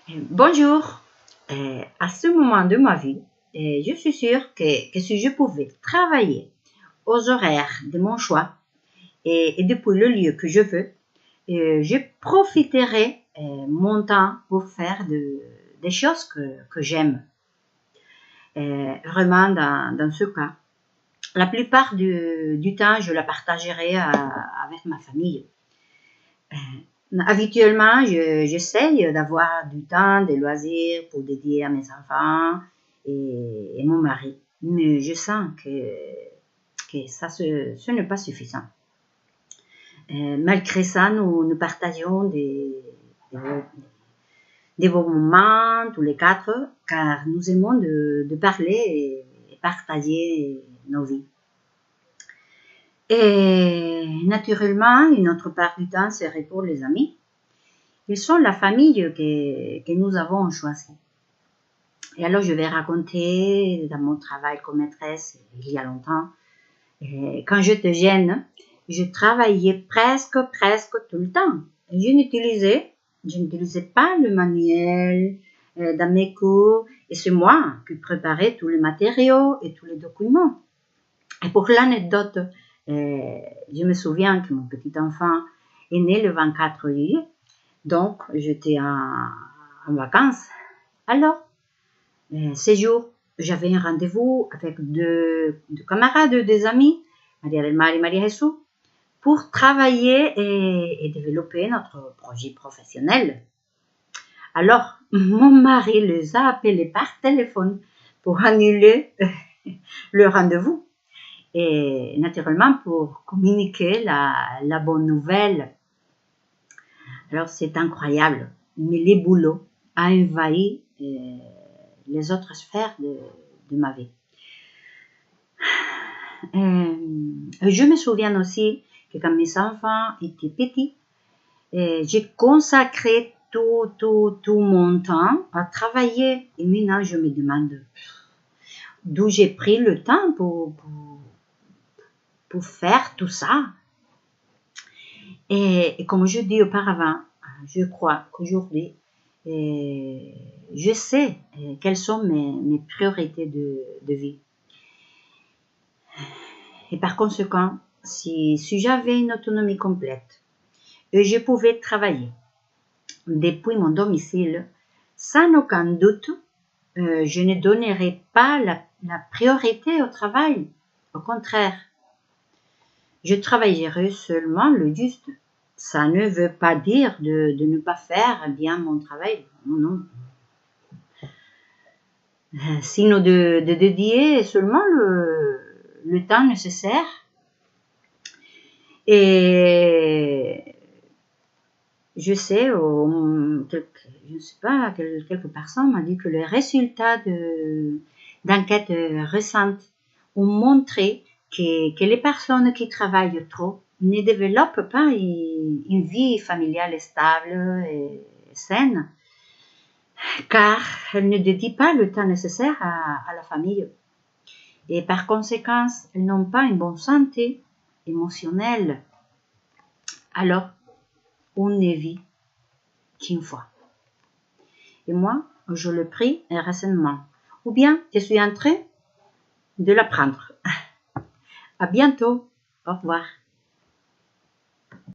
Bonjour. À ce moment de ma vie, je suis sûre que si je pouvais travailler aux horaires de mon choix et depuis le lieu que je veux, je profiterais mon temps pour faire des choses que j'aime. Vraiment, dans ce cas, la plupart du temps, je la partagerai avec ma famille. Habituellement, j'essaye d'avoir du temps, des loisirs pour dédier à mes enfants et mon mari. Mais je sens que ça, ce n'est pas suffisant. Malgré ça, nous partageons des beaux moments tous les quatre, car nous aimons de parler et partager nos vies. Et naturellement, une autre part du temps serait pour les amis. Ils sont la famille que nous avons choisie. Et alors, je vais raconter dans mon travail comme maîtresse, il y a longtemps, quand je te gêne, je travaillais presque tout le temps. Je n'utilisais pas le manuel dans mes cours, et c'est moi qui préparais tous les matériaux et tous les documents. Et pour l'anecdote, je me souviens que mon petit enfant est né le 24 juillet, donc j'étais en vacances. Alors, ces jours, j'avais un rendez-vous avec deux camarades, des amis, Maria del Mar et Maria Jesus, pour travailler et développer notre projet professionnel. Alors, mon mari les a appelés par téléphone pour annuler le rendez-vous et naturellement pour communiquer la bonne nouvelle. Alors, c'est incroyable, mais les boulots a envahi les autres sphères de ma vie. Je me souviens aussi que quand mes enfants étaient petits, j'ai consacré tout mon temps à travailler. Et maintenant, je me demande d'où j'ai pris le temps pour faire tout ça. Et comme je dis auparavant, je crois qu'aujourd'hui, je sais quelles sont mes priorités de vie. Et par conséquent, si j'avais une autonomie complète et je pouvais travailler depuis mon domicile, sans aucun doute, je ne donnerais pas la priorité au travail. Au contraire, je travaillerai seulement le juste. Ça ne veut pas dire de ne pas faire bien mon travail. Non. Sinon de dédier seulement le temps nécessaire. Et je sais, je ne sais pas, quelques personnes m'ont dit que les résultats d'enquêtes récentes ont montré que les personnes qui travaillent trop ne développent pas une vie familiale stable et saine, car elles ne dédient pas le temps nécessaire à la famille. Et par conséquent, elles n'ont pas une bonne santé émotionnelle. Alors, on ne vit qu'une fois. Et moi, je le prie récemment. Ou bien, je suis en train de l'apprendre. À bientôt. Au revoir.